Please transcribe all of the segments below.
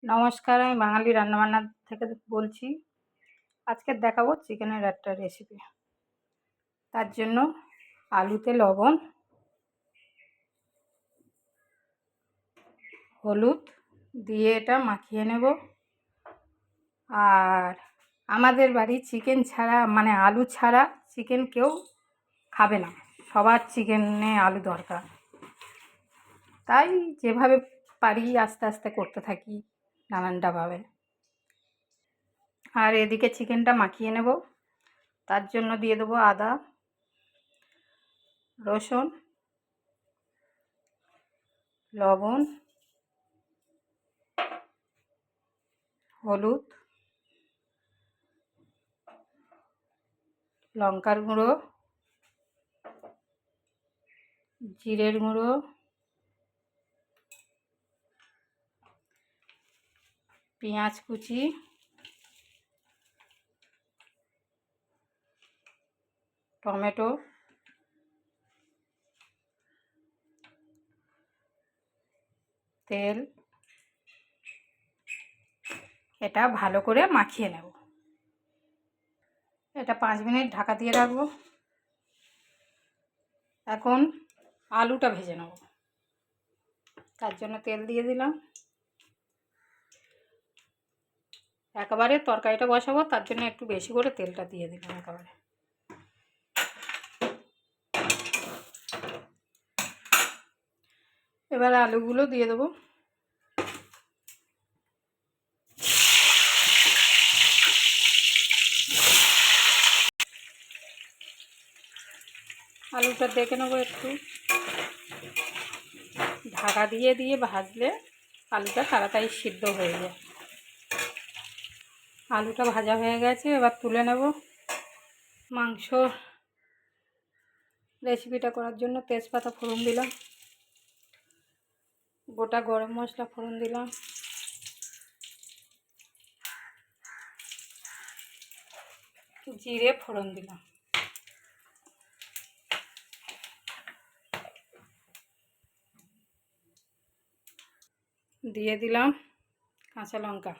নমস্কার, আমি বাঙালি রান্নাবান্না থেকে বলছি। আজকে দেখাবো চিকেনের একটা রেসিপি। তার জন্য আলুতে লবণ, হলুদ দিয়ে এটা মাখিয়ে নেব। আর আমাদের বাড়ি চিকেন ছাড়া মানে আলু ছাড়া চিকেন কেউ খাবে না, সবার চিকেনে আলু দরকার। তাই যেভাবে পারি আস্তে আস্তে করতে থাকি নানানটাভাবে। আর এদিকে চিকেনটা মাখিয়ে নেব। তার জন্য দিয়ে দেবো আদা, রসুন, লবণ, হলুদ, লঙ্কার গুঁড়ো, জিরের গুঁড়ো, পেঁয়াজ কুচি, টমেটো, তেল, এটা ভালো করে মাখিয়ে নেব। এটা 5 মিনিট ঢাকা দিয়ে রাখবো। এখন আলুটা ভেজে নেব। তার জন্য তেল দিয়ে দিলাম। একেবারে তরকারিটা বসাবো, তার জন্য একটু বেশি করে তেলটা দিয়ে দিলাম একেবারে। এবার আলুগুলো দিয়ে দেবো। আলুটা দেখে নেবো একটু, ঢাকা দিয়ে দিয়ে ভাজলে আলুটা তাড়াতাড়ি সিদ্ধ হয়ে যায়। আলুটা ভাজা হয়ে গেছে, এবার তুলে নেব। মাংস রেসিপিটা করার জন্য তেজপাতা ফোড়ন দিলাম, গোটা গরম মশলা ফোড়ন দিলাম, জিরে ফোড়ন দিলাম, দিয়ে দিলাম কাঁচা লঙ্কা,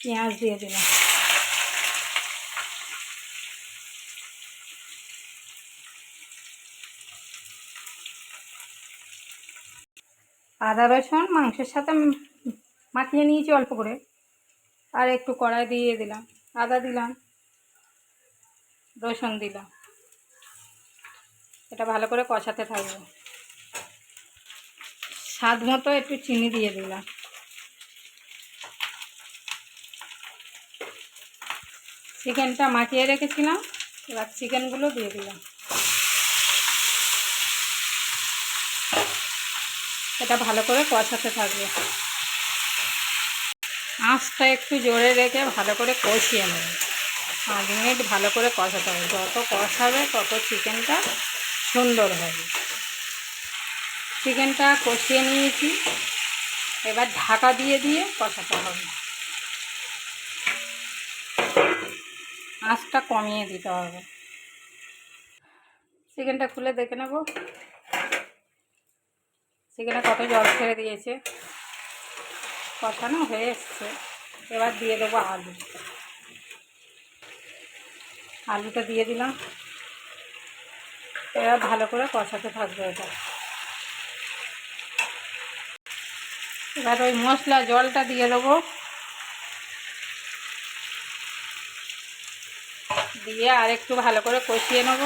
পেঁয়াজ দিয়ে দিলাম, আদা রসুন মাংসের সাথে মাখিয়ে নিয়েছি অল্প করে। আর একটু কড়াই দিয়ে দিলাম, আদা দিলাম, রসুন দিলাম। এটা ভালো করে কষাতে থাকবো। স্বাদ মতো একটু চিনি দিয়ে দিলাম। চিকেনটা মাখিয়ে রেখেছিলাম, এবার চিকেনগুলো দিয়ে দিলাম। এটা ভালো করে কষাতে থাকবে। আঁচটা একটু জোরে রেখে ভালো করে কষিয়ে নেবে। 5 মিনিট ভালো করে কষাতে হবে। যত কষাবে তত চিকেনটা সুন্দর হবে। চিকেনটা কষিয়ে নিয়েছি, এবার ঢাকা দিয়ে দিয়ে কষাতে হবে। আঁচটা কমিয়ে দিতে হবে। চিকেনটা খুলে দেখে নেব চিকেনে কত জল ছেড়ে দিয়েছে, কষানো হয়ে এসছে। এবার দিয়ে দেবো আলু। আলুটা দিয়ে দিলাম। এবার ভালো করে কষাতে থাকবে এটা। এবার ওই মশলা জলটা দিয়ে দেবো, দিয়ে আর একটু ভালো করে কষিয়ে নেব।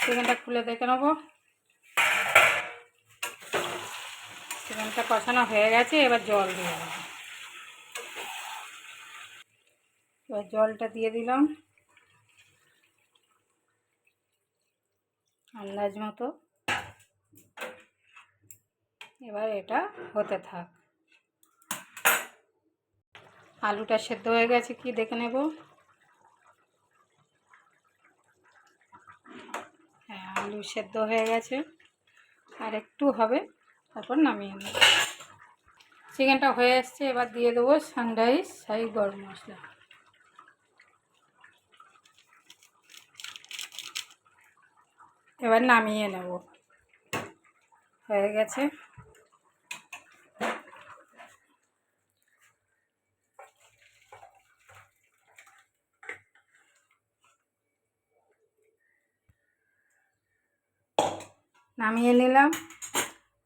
চিকেনটা খুলে দেখে নেব। চিকেনটা কষানো হয়ে গেছে, এবার জল দিয়ে দেবো। এবার জলটা দিয়ে দিলাম আন্দাজ মতো। এবার এটা হতে থাক। আলুটা সেদ্ধ হয়ে গেছে কি দেখে নেব। হ্যাঁ, আলু সেদ্ধ হয়ে গেছে, আর একটু হবে, তারপর নামিয়ে নেব। চিকেনটা হয়ে এসছে, এবার দিয়ে দেবো সানরাইজ শাহি গরম মশলা। এবার নামিয়ে নেব। হয়ে গেছে। নামিয়ে নিলাম।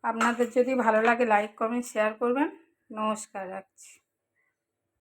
আপনাদের যদি ভালো লাগে লাইক কমেন্ট শেয়ার করবেন। নমস্কার, রাখছি।